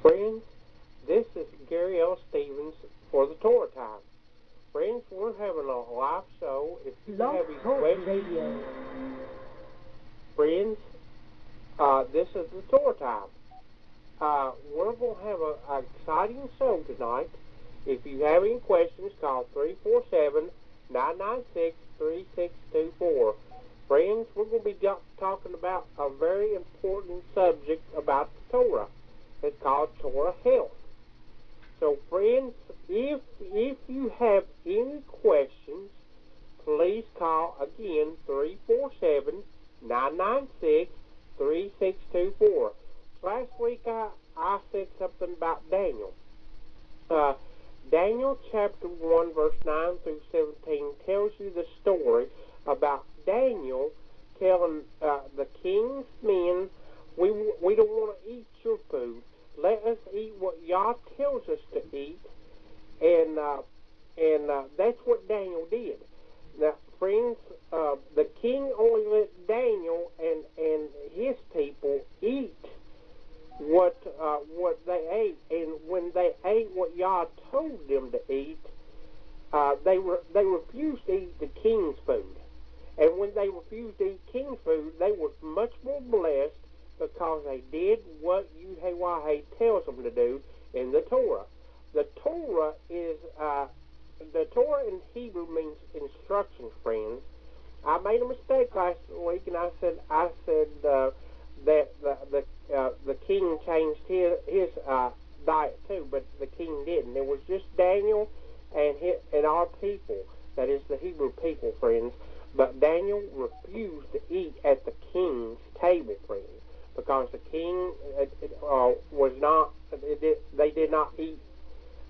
Friends, this is Gary L. Stevens for the Torah Time. Friends, we're having a live show. If you have any questions, friends, this is the Torah Time. We're going to have an exciting show tonight. If you have any questions, call 347-996-3624. Friends, we're going to be talking about a very important subject about the Torah. It's called Torah health. So, friends, if you have any questions, please call again 347-996-3624. Last week I said something about Daniel. Daniel chapter 1 verse 9 through 17 tells you the story about Daniel telling the king's men, we don't want to eat your food. Let us eat what Yah tells us to eat. And that's what Daniel did. Now, friends, the king only let Daniel and his people eat what they ate, and when they ate what Yah told them to eat, they refused to eat the king's food. And when they refused to eat king's food, they were much more blessed because they did what Yahweh tells them to do in the Torah. The Torah is the Torah in Hebrew means instructions, friends. I made a mistake last week, and I said that the king changed his diet too, but the king didn't. It was just Daniel and our people, that is the Hebrew people, friends. But Daniel refused to eat at the king's table, friends, because the king was not. They did not eat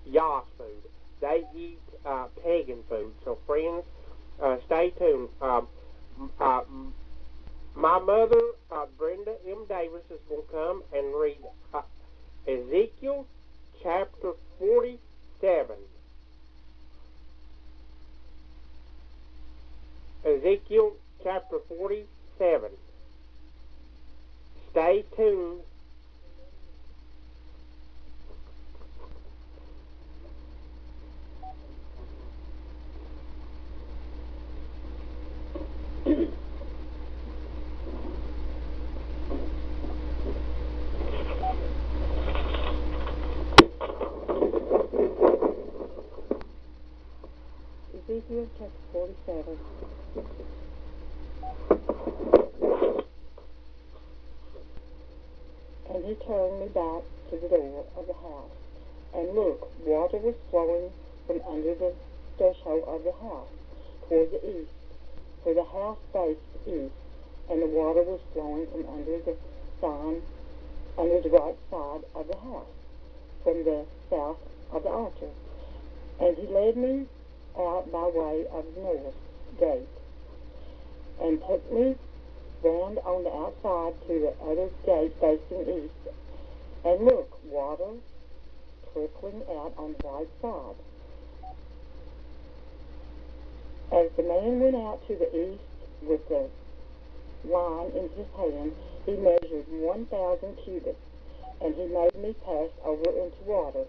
Yah's food. They eat pagan food. So, friends, stay tuned. My mother, Brenda M. Davis, is going to come and read Ezekiel chapter 47. Ezekiel chapter 47. Stay tuned. Ezekiel chapter 47. And he turned me back to the door of the house, and look, water was flowing from under the threshold of the house toward the east, for the house faced east, and the water was flowing from under the right side of the house, from the south of the altar. And he led me out by way of the north gate, and took me round on the outside to the other gate facing east. And look, water trickling out on the right side. As the man went out to the east with the line in his hand, he measured 1,000 cubits, and he made me pass over into water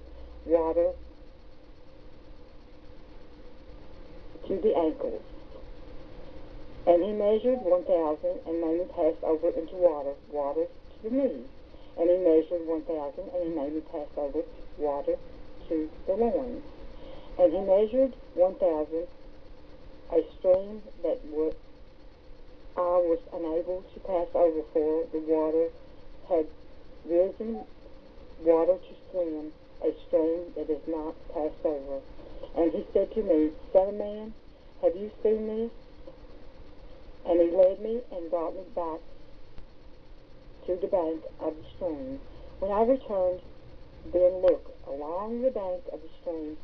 to the ankles. And he measured 1,000 and made me pass over into water to the knees. And he measured 1,000 and he made me pass over water to the loins. And he measured 1,000, a stream that I was unable to pass over, for the water had risen water to swim, a stream that is not passed over. And he said to me, Son of man, have you seen this? And he led me and brought me back to the bank of the stream. When I returned, then look, along the bank of the stream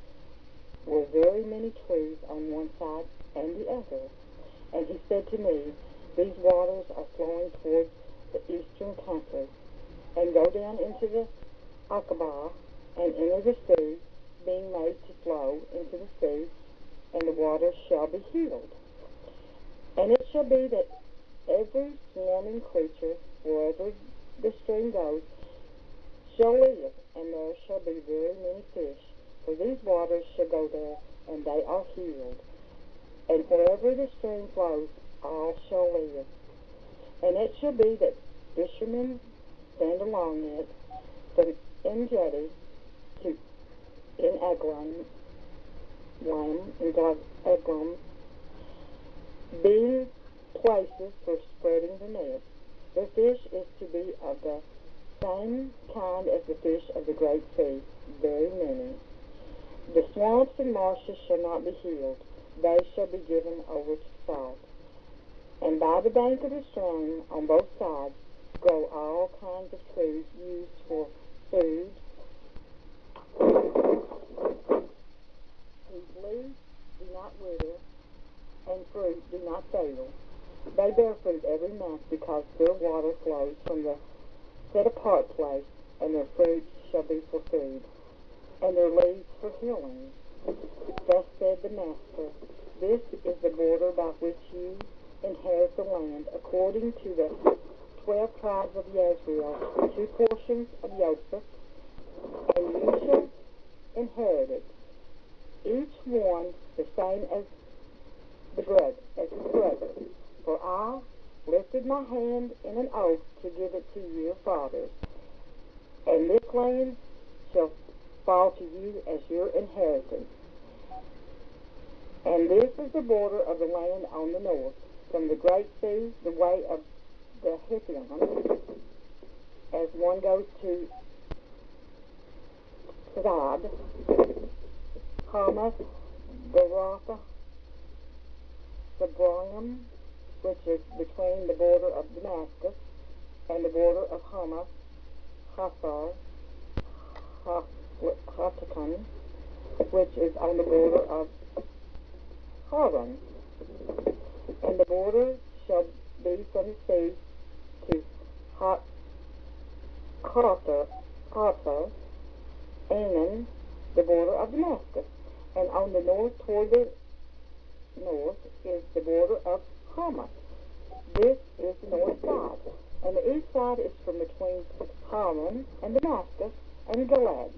were very many trees on one side and the other. And he said to me, These waters are flowing towards the eastern country, and go down into the Aqaba, and enter the sea, being made to flow into the sea, and the waters shall be healed. And it shall be that every swarming creature, wherever the stream goes, shall live, and there shall be very many fish. For these waters shall go there, and they are healed. And wherever the stream flows, all shall live. And it shall be that fishermen stand along it, from Engedi to in Eglon, being places for spreading the net. The fish is to be of the same kind as the fish of the great sea, very many. The swamps and marshes shall not be healed, they shall be given over to salt. And by the bank of the stream, on both sides, grow all kinds of trees used for food, whose leaves do not wither, and fruit do not fail. They bear fruit every month, because their water flows from the set-apart place, and their fruit shall be for food, and their leaves for healing. Thus said the Master, this is the border by which you inherit the land, according to the 12 tribes of Israel, 2 portions of Joseph, and you shall inherit it, each one the same as his brother. For I lifted my hand in an oath to give it to your fathers, and this land shall fall to you as your inheritance. And this is the border of the land on the north, from the great sea, the way of the Hittites, as one goes to Sadad, Hamath, Beratha, Sabraim, which is between the border of Damascus and the border of Hamath, Hasar, Hatakon, which is on the border of Haran. And the border shall be from the sea to Karta, Anan, the border of Damascus. And on the north, toward the north, is the border of Hamath. This is the north side. And the east side is from between Haran and Damascus and Gilad.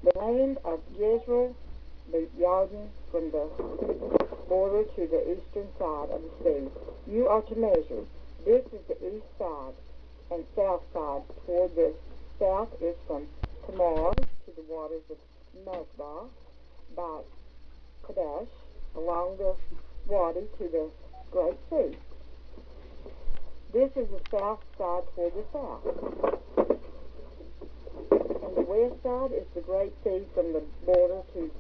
The land of Jezreel, the Jordan, from the border to the eastern side of the sea, you are to measure. This is the east side, and south side. Toward the south is from Tamar to the waters of Mezbah, by Kadesh, along the Wadi to the Great Sea. This is the south side toward the south. And the west side is the Great Sea from the border to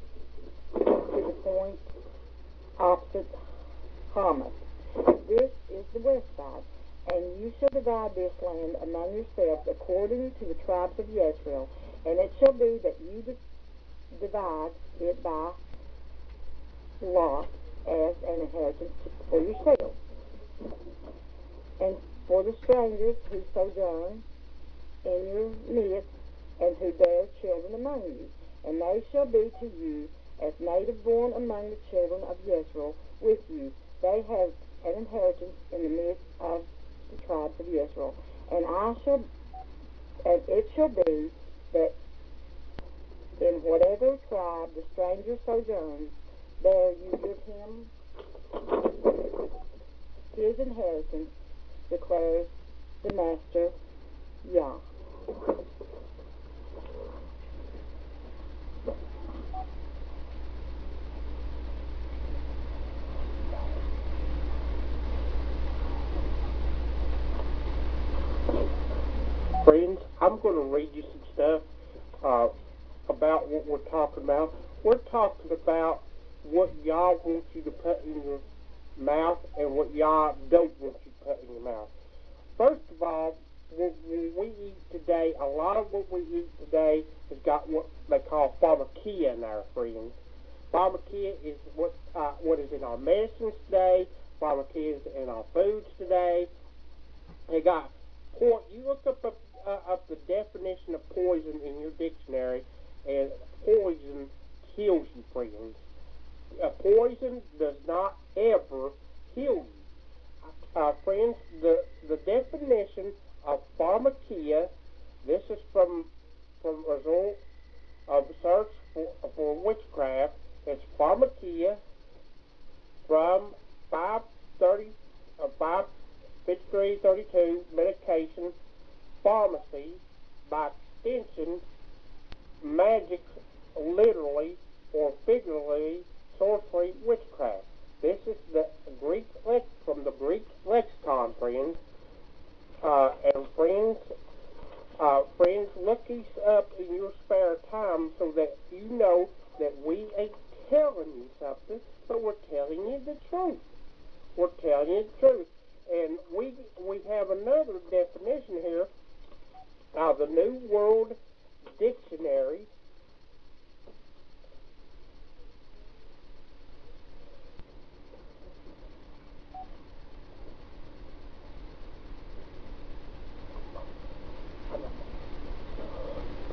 the point opposite Hamath. This is the west side. And you shall divide this land among yourselves according to the tribes of Israel. And it shall be that you divide it by lot as an inheritance for yourselves. And for the strangers who sojourn in your midst, and who bear children among you. And they shall be to you as native born among the children of Israel with you. They have an inheritance in the midst of the tribes of Israel. And it shall be that in whatever tribe the stranger sojourns, there you give him his inheritance, declares the Master Yah. Friends, I'm going to read you some stuff about what we're talking about. We're talking about what Yah wants you to put in your mouth and what Yah don't want you to put in your mouth. First of all, when we eat today, a lot of what we eat today has got what they call pharmakia in our friends. Pharmakia is what is in our medicines today. Pharmakia is in our foods today. They got you look up the definition of poison in your dictionary, and poison kills you, friends. Poison does not ever heal you. Friends, the definition of pharmakia This is from result of search for witchcraft. It's pharmakia from 55332 medication, pharmacy, by extension, magic, literally or figuratively, sorcery, witchcraft. This is the from the Greek lexicon, friends. And friends, look these up in your spare time so that you know that we ain't telling you something, but we're telling you the truth. We're telling you the truth. And we have another definition here of the New World Dictionary.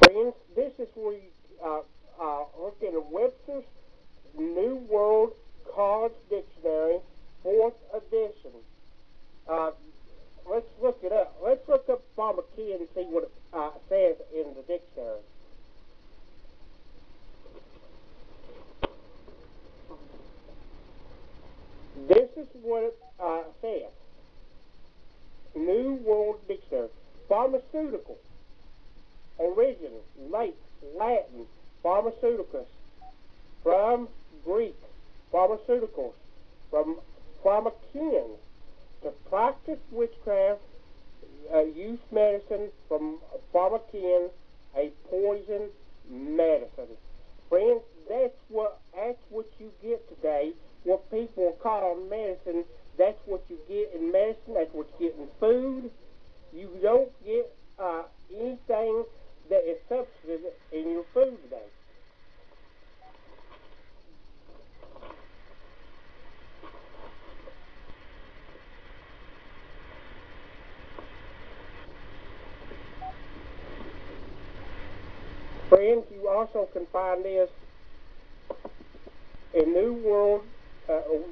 Friends, this is where you look in Webster's New World College Dictionary, 4th edition. Let's look it up. Let's look up pharmakia and see what it says in the dictionary. This is what it says. New World Dictionary. Pharmaceutical. Origin, late, Latin, pharmaceuticus. From Greek, pharmaceuticals. From pharmakian, to practice witchcraft, use medicine. From pharmakian, a poison medicine. Friends, that's what you get today. What people call medicine, that's what you get in medicine. That's what you get in food. You don't get anything that is substituted in your food today. Friends, you also can find this in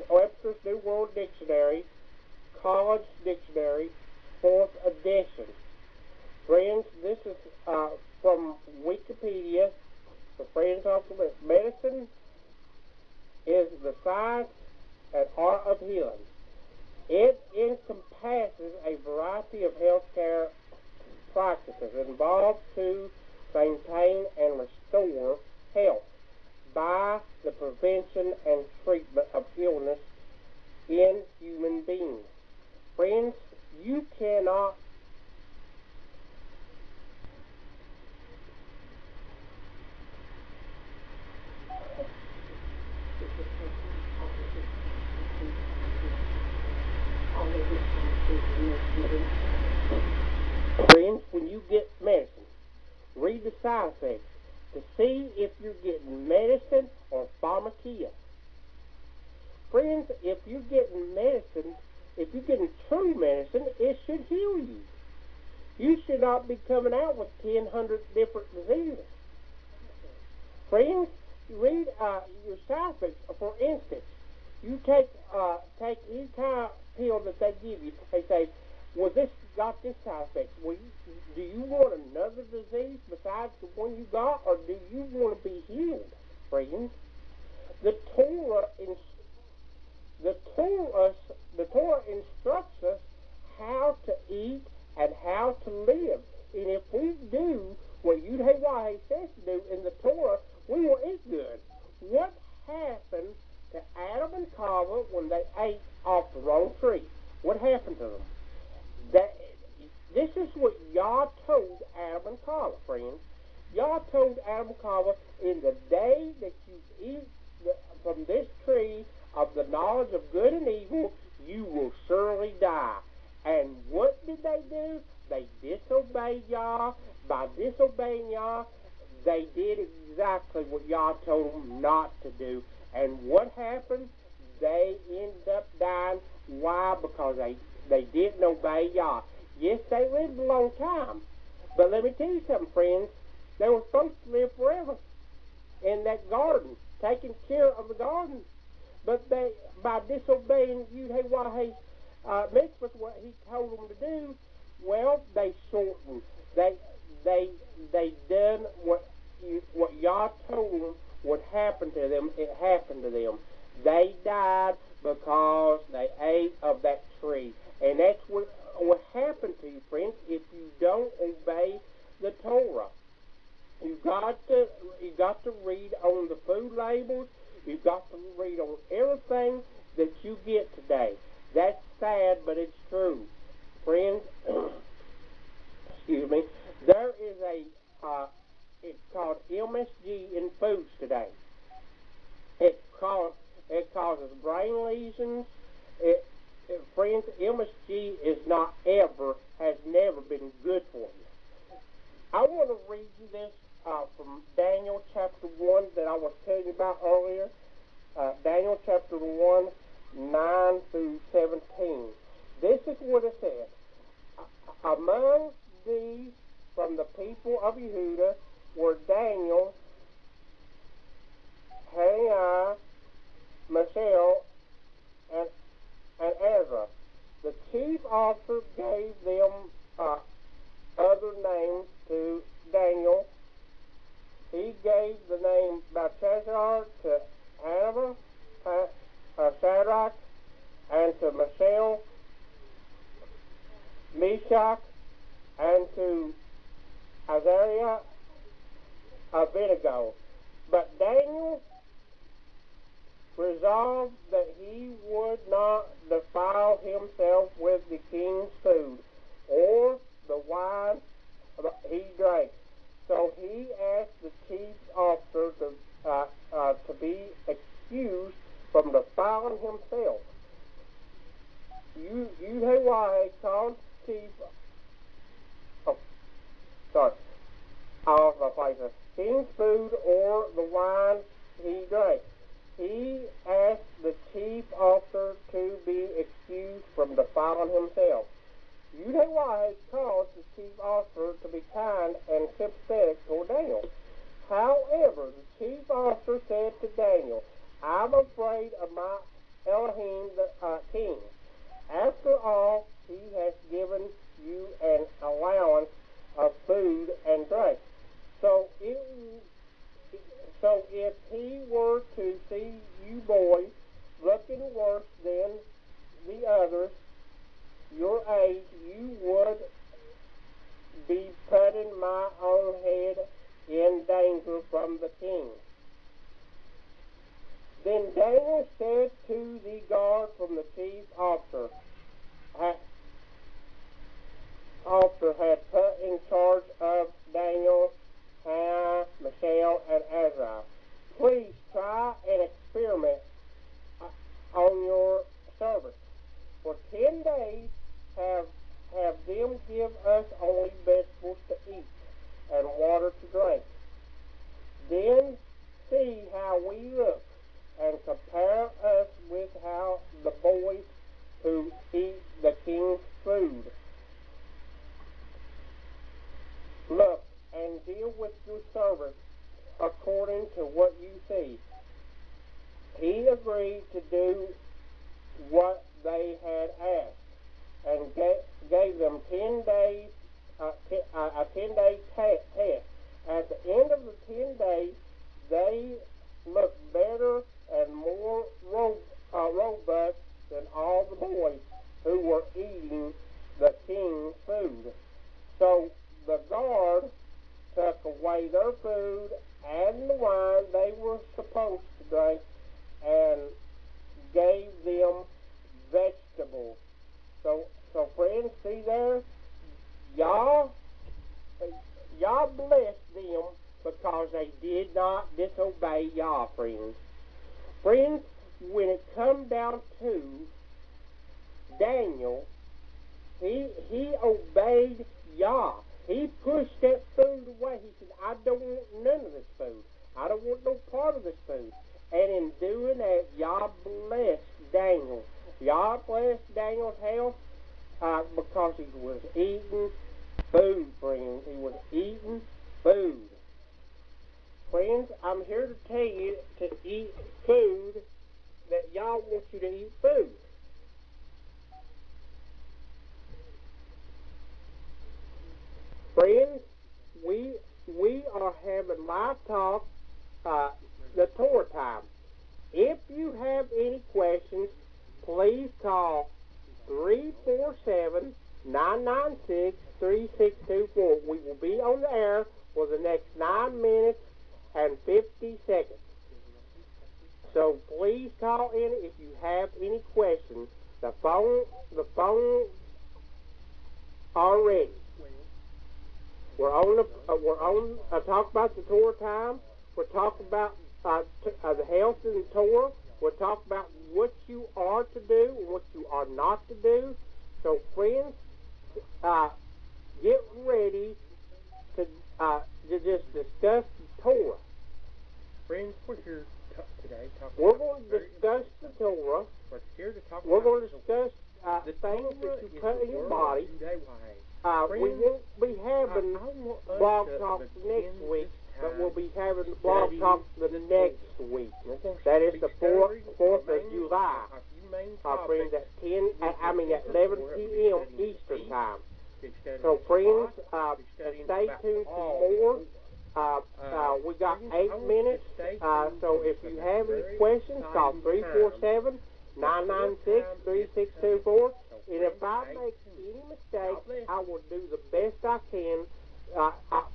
Webster's New World Dictionary, College Dictionary, 4th edition. Friends, this is from Wikipedia. The friends also medicine is the science and art of healing. It encompasses a variety of healthcare practices involved to maintain and restore health by the prevention and treatment of illness in human beings. Friends, you cannot Friends, when you get medicine, read the side effects to see if you're getting medicine or pharmakia. Friends, if you're getting medicine, if you're getting true medicine, it should heal you. You should not be coming out with 1,000 different diseases. Friends, read your side effects. For instance, you take any kind of pill that they give you. They say, well, this got this side effect. Well, do you want another disease besides the one you got, or do you want to be healed, friends? The Torah instructs us how to eat and how to live. And if we do what Yud-Heh-Wah-Heh says to do in the Torah, we will eat good. What happened to Adam and Chava when they ate off the wrong tree? What happened to them? This is what Yah told Adam and Chava, friends. Yah told Adam and Chava, in the day that you eat from this tree of the knowledge of good and evil, you will surely die. And what did they do? They disobeyed Yah. By disobeying Yah, they did exactly what Yah told them not to do. And what happened? They ended up dying. Why? Because they didn't obey Yah. Yes, they lived a long time. But let me tell you something, friends. They were supposed to live forever in that garden, taking care of the garden. But they, by disobeying Yud-Heh-Wah-Heh's mitzvahs, what he told them to do, well, they shortened. they done what y'all told them would happen to them. It happened to them. They died because they ate of that tree. And that's what happened to you, friends, if you don't obey the Torah. You got to read on the food labels. You've got to read on everything that you get today. That's sad, but it's true. Friends, excuse me, there is it's called MSG in foods today. It causes brain lesions. Friends, MSG has never been good for you. I want to read you this from Daniel chapter 1 that I was telling you about earlier. Daniel chapter 1, 9 through 17. This is what it says. Among these from the people of Yehuda were Daniel, Hananiah, Mishael, and Ezra. The chief officer gave them other names to Daniel. He gave the name Belshazzar to Hananiah, Shadrach, and to Mishael, Meshach, and to Azariah, Abednego. But Daniel resolved that he would not defile himself with the king's food or the wine he drank. So he asked the chief officer to be excused from defiling himself. Yehoiah called chief. King's food or the wine he drank. He asked the chief officer to be excused from defiling himself. Yehoiah caused the chief officer to be kind and sympathetic toward Daniel. However, the chief officer said to Daniel, I'm afraid of my Elohim, the king. After all, he has given you an allowance of food and drink. So if he were to see you boys looking worse than the others your age, you would be putting my own head in danger from the king. Then Daniel said to the guard from the chief officer had put in charge of Daniel, Hananiah, Mishael, and Ezra, please try an experiment on your servants. For 10 days, have them give us only vegetables to eat and water to drink. Then see how we look, and compare us with how the boys who eat the king's food look, and deal with your servants according to what you see. He agreed to do what they had asked, and gave them 10 days, a 10-day test. At the end of the 10 days, they looked better and more robust than all the boys who were eating the king's food. So the guard took away their food and the wine they were supposed to drink and gave them vegetables. So friends, see there, y'all blessed them because they did not disobey y'all, friends. Friends, when it come down to Daniel, he obeyed Yah. He pushed that food away. He said, I don't want none of this food. I don't want no part of this food. And in doing that, Yah blessed Daniel. Yah blessed Daniel's health because he was eating food, friends. He was eating food. Friends, I'm here to tell you to eat food, that Yah wants you to eat food. Friends, are having live talk, the Torah time. If you have any questions, please call 347-996-3624. We will be on the air for the next 9 minutes and 50 seconds. So please call in if you have any questions. The phone already. We're on talk about the Torah time. We're talking about the health in the Torah. We'll talk about what you are to do and what you are not to do. So, friends, get ready to just discuss the Torah. Friends, we're here today talking We're going to discuss the Torah. We're going to discuss the things that you put in your body. We won't be having blog talk next week, but we'll be having blog talk the next week. That is the 4th of July. Friends, at 11 p.m. Eastern time. So, friends, stay tuned for more. We got 8 minutes. So, if you have any questions, call 347-996-3624. And if I make any mistakes, I will do the best I can.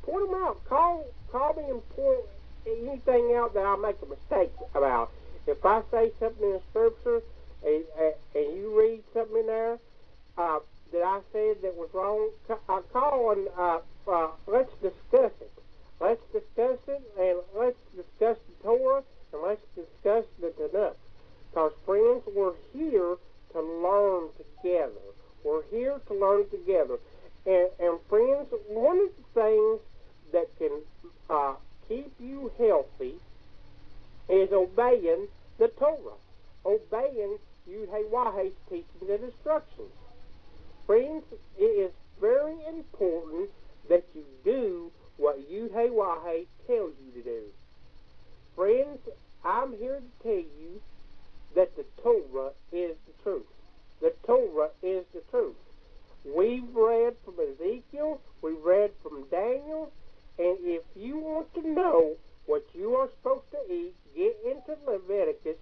Point them out. Call me and point anything out that I make a mistake about. If I say something in the scripture and you read something in there that I said that was wrong, call and let's discuss it. Let's discuss it, and let's discuss the Torah, and let's discuss the Tanakh. Because, friends, we're here to learn together. We're here to learn together. And friends, one of the things that can keep you healthy is obeying the Torah, obeying Yud-Heh-Wah-Heh's teachings and instructions. Friends, it is very important that you do what Yud-Heh-Wah-Heh tells you to do. Friends, I'm here to tell you that the Torah is the truth. The Torah is the truth. We've read from Ezekiel, we've read from Daniel, and if you want to know what you are supposed to eat, get into Leviticus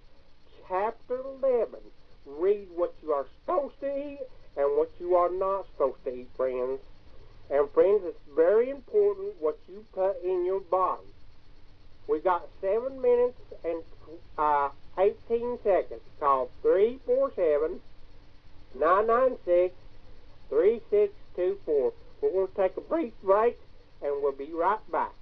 chapter 11. Read what you are supposed to eat and what you are not supposed to eat, friends. And friends, it's very important what you put in your body. We got 7 minutes and 18 seconds. Call 347-996-3624. We're going to take a brief break, and we'll be right back.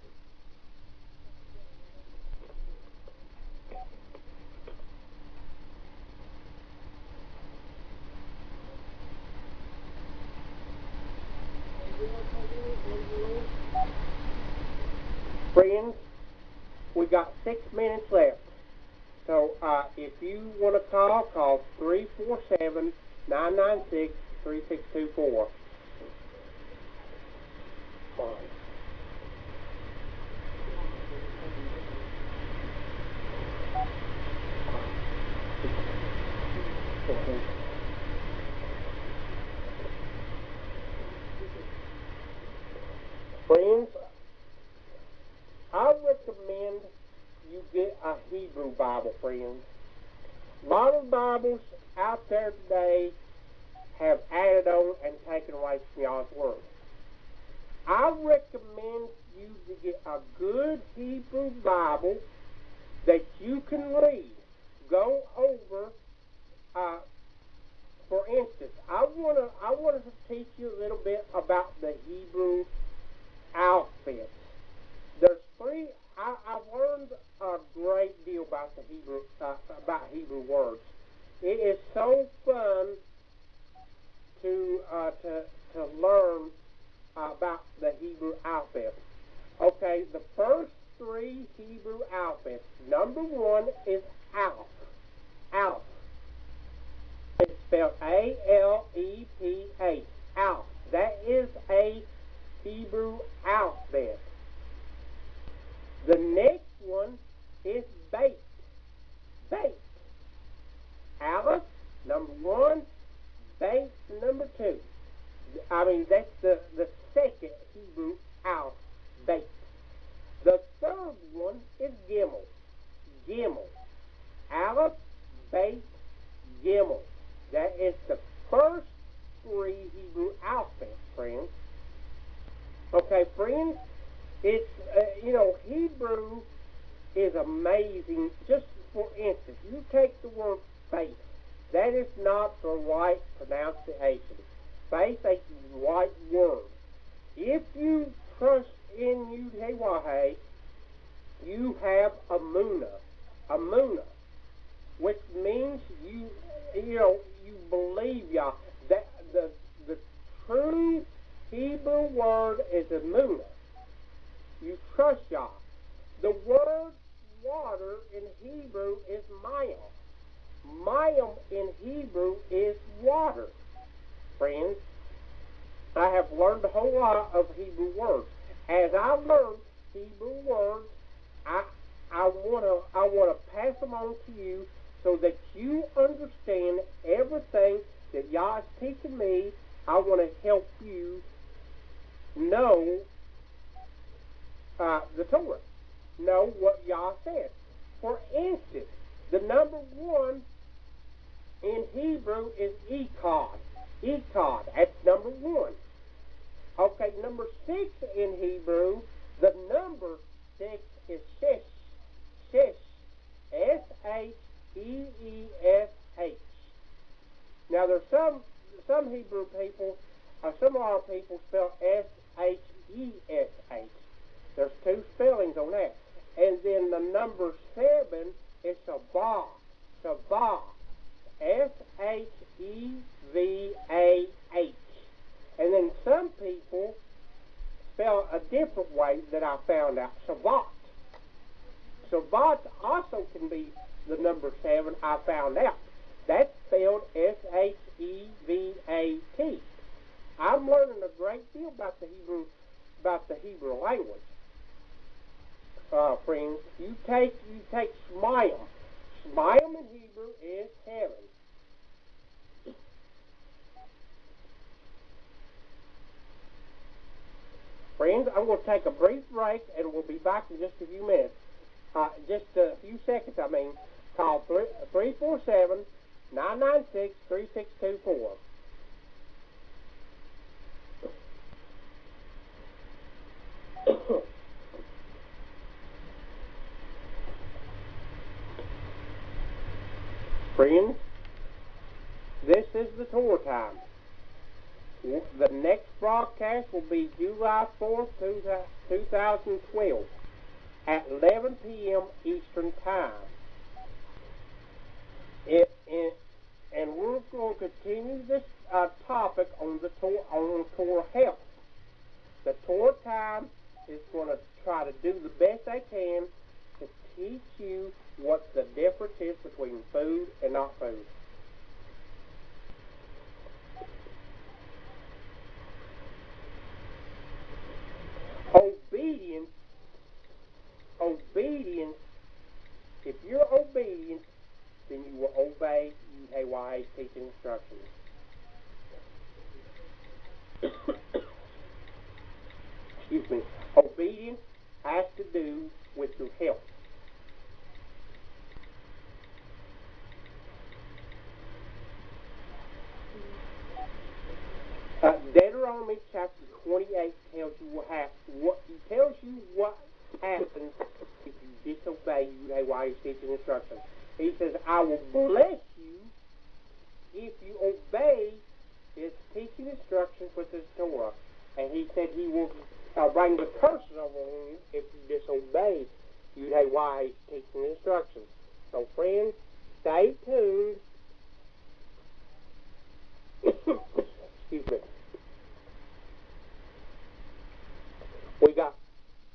Friends, we got 6 minutes left. So if you want to call 347-996-3624. Friends, I recommend you get a Hebrew Bible, friends. A lot of Bibles out there today have added on and taken away from y'all's word. I recommend you to get a good Hebrew Bible that you can read. Go over, for instance, I want to teach you a little bit about the Hebrew alphabet. There's 3. I've learned a great deal about the Hebrew words. It is so fun to learn about the Hebrew alphabet. Okay, the first 3 Hebrew alphabets. Number 1 is Aleph. Aleph. It's spelled A-L-E-P-H. Aleph. That is a Hebrew alphabet. The next one is Beit. Beit. Aleph, number 1. Beit, number 2. That's the second Hebrew alphabet. Okay, friends, it's, Hebrew is amazing. Just for instance, you take the word faith. That is not the right pronunciation. Faith is the right word. If you trust in Yud-Heh-Wah-Heh, you have Amunah, which means you believe Yah. That the true Hebrew word is Amunah. You trust Yah. The word water in Hebrew is Mayim. Mayim in Hebrew is water. Friends, I have learned a whole lot of Hebrew words. As I learned Hebrew words, I wanna pass them on to you so that you understand everything that Yah is teaching me. I want to help you know the Torah, know what Yah said. For instance, the number 1 in Hebrew is Echad. Echad, that's number 1. Okay, number 6 in Hebrew, the number 6 is Shesh. Shesh. Sheeesh. Now, there's some Hebrew people, some of our people spell Shesh. There's 2 spellings on that. And then the number 7 is Shabbat. Shabbat. Shevah. And then some people spell a different way that I found out. Shabbat. Shabbat also can be the number 7, I found out. That's spelled Shevat. I'm learning a great deal about the Hebrew language. Friends, you take Shmayim. Shmayim in Hebrew is heaven. Friends, I'm going to take a brief break, and we'll be back in just a few minutes. Just a few seconds, I mean. Call 347-996-3624. Friends, this is the Torah time. The next broadcast will be July 4th, 2012 at 11 p.m. Eastern Time. And we're going to continue this topic on the Torah health. The Torah time is going to try to do the best they can to teach you what the difference is between food and not food. Obedience, if you're obedient, then you will obey Yud-Heh-Wah's teaching instructions. Excuse me. Obedience has to do with your health. Deuteronomy chapter 28 tells you what happens if you disobey Yud-Heh-Wah's teaching instructions. He says, I will bless you if you obey his teaching instructions with his Torah. And he said he will bring the curses over you if you disobey Yud-Heh-Wah's teaching instructions. So friends, stay tuned. Excuse me. We got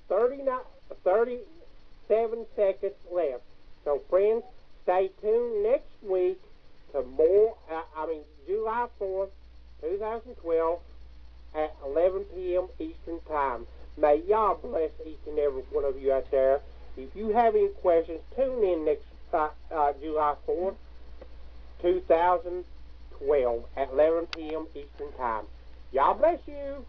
37 seconds left. So friends, stay tuned next week to July 4th, 2012 at 11 p.m. Eastern Time. May Yah bless each and every one of you out there. If you have any questions, tune in next July 4th, 2012 at 11 p.m. Eastern Time. Yah bless you.